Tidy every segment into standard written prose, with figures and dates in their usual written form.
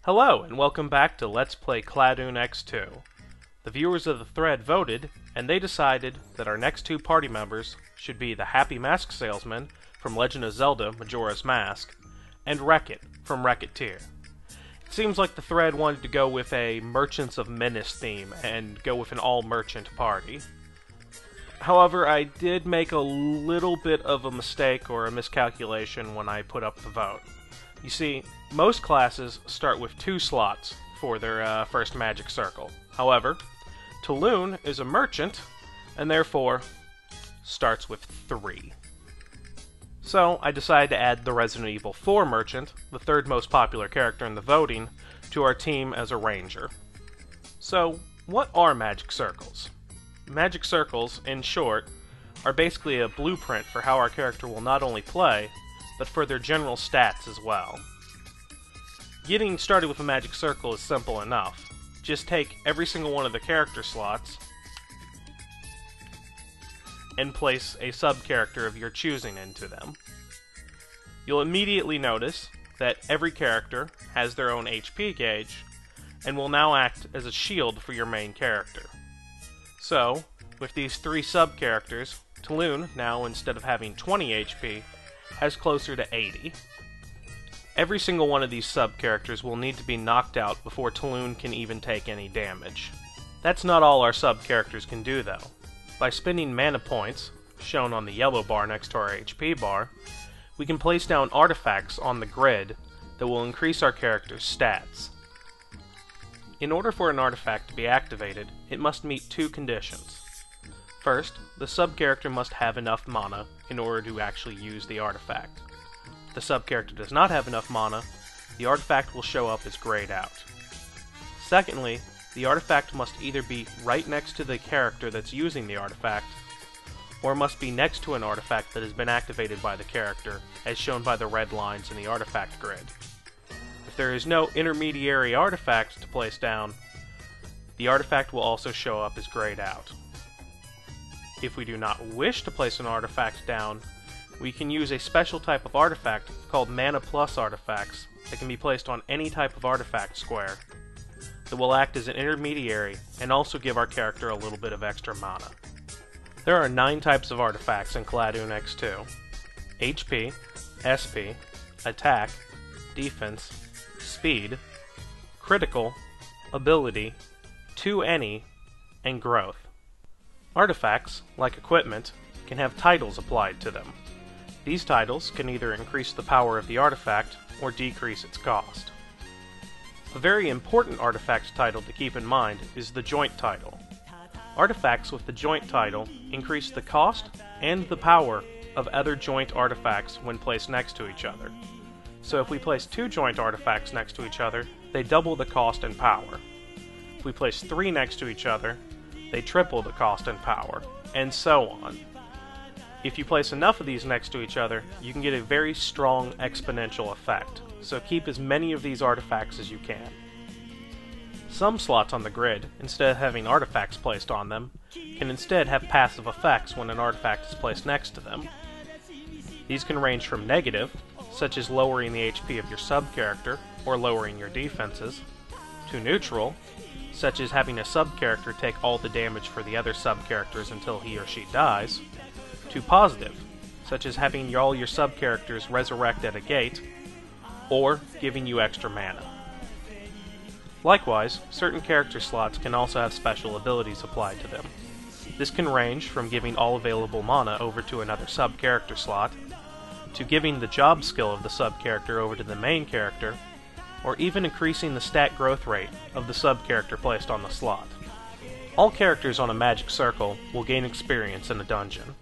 Hello, and welcome back to Let's Play Cladun X2. The viewers of the thread voted, and they decided that our next two party members should be the Happy Mask Salesman from Legend of Zelda Majora's Mask, and Wreck-It from Wreck-It-Tier. It seems like the thread wanted to go with a Merchants of Menace theme and go with an all-merchant party. However, I did make a little bit of a mistake or a miscalculation when I put up the vote. You see, most classes start with 2 slots for their first magic circle. However, Cladun is a merchant, and therefore starts with 3. So, I decided to add the Resident Evil 4 merchant, the third most popular character in the voting, to our team as a ranger. So, what are magic circles? Magic circles, in short, are basically a blueprint for how our character will not only play, but for their general stats as well. Getting started with a magic circle is simple enough. Just take every single one of the character slots and place a sub-character of your choosing into them. You'll immediately notice that every character has their own HP gauge and will now act as a shield for your main character. So, with these 3 sub-characters, Cladun, now instead of having 20 HP, has closer to 80. Every single one of these sub-characters will need to be knocked out before Cladun can even take any damage. That's not all our sub-characters can do, though. By spending mana points, shown on the yellow bar next to our HP bar, we can place down artifacts on the grid that will increase our character's stats. In order for an artifact to be activated, it must meet 2 conditions. First, the sub-character must have enough mana in order to actually use the artifact. If the sub-character does not have enough mana, the artifact will show up as grayed out. Secondly, the artifact must either be right next to the character that's using the artifact, or must be next to an artifact that has been activated by the character, as shown by the red lines in the artifact grid. If there is no intermediary artifact to place down, the artifact will also show up as grayed out. If we do not wish to place an artifact down, we can use a special type of artifact called Mana Plus artifacts that can be placed on any type of artifact square that will act as an intermediary and also give our character a little bit of extra mana. There are 9 types of artifacts in Cladun X2: HP, SP, Attack, Defense, Speed, Critical, Ability, 2 Any, and Growth. Artifacts, like equipment, can have titles applied to them. These titles can either increase the power of the artifact or decrease its cost. A very important artifact title to keep in mind is the joint title. Artifacts with the joint title increase the cost and the power of other joint artifacts when placed next to each other. So if we place 2 joint artifacts next to each other, they double the cost and power. If we place 3 next to each other, they triple the cost and power, and so on. If you place enough of these next to each other, you can get a very strong exponential effect, so keep as many of these artifacts as you can. Some slots on the grid, instead of having artifacts placed on them, can instead have passive effects when an artifact is placed next to them. These can range from negative, such as lowering the HP of your sub-character or lowering your defenses, to neutral, such as having a sub-character take all the damage for the other sub-characters until he or she dies, to positive, such as having all your sub-characters resurrect at a gate, or giving you extra mana. Likewise, certain character slots can also have special abilities applied to them. This can range from giving all available mana over to another sub-character slot, to giving the job skill of the sub-character over to the main character, or even increasing the stat growth rate of the sub-character placed on the slot. All characters on a magic circle will gain experience in a dungeon.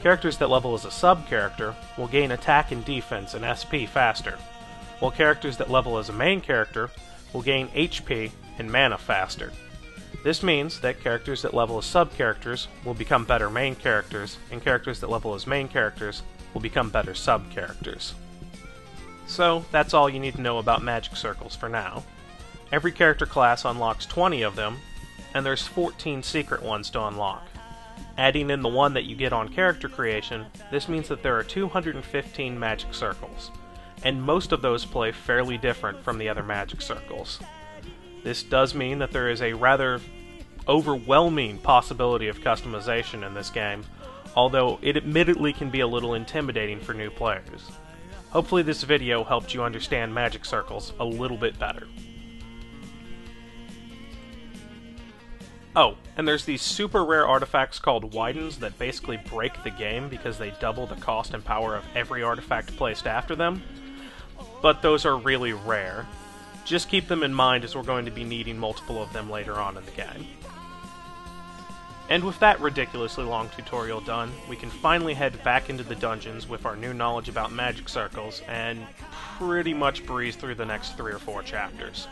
Characters that level as a sub-character will gain attack and defense and SP faster, while characters that level as a main character will gain HP and mana faster. This means that characters that level as sub-characters will become better main characters, and characters that level as main characters will become better sub-characters. So, that's all you need to know about magic circles for now. Every character class unlocks 20 of them, and there's 14 secret ones to unlock. Adding in the one that you get on character creation, this means that there are 215 magic circles. and most of those play fairly different from the other magic circles. This does mean that there is a rather overwhelming possibility of customization in this game, although it admittedly can be a little intimidating for new players. Hopefully this video helped you understand magic circles a little bit better. Oh, and there's these super rare artifacts called Widens that basically break the game because they double the cost and power of every artifact placed after them, but those are really rare. Just keep them in mind as we're going to be needing multiple of them later on in the game. And with that ridiculously long tutorial done, we can finally head back into the dungeons with our new knowledge about magic circles and pretty much breeze through the next 3 or 4 chapters.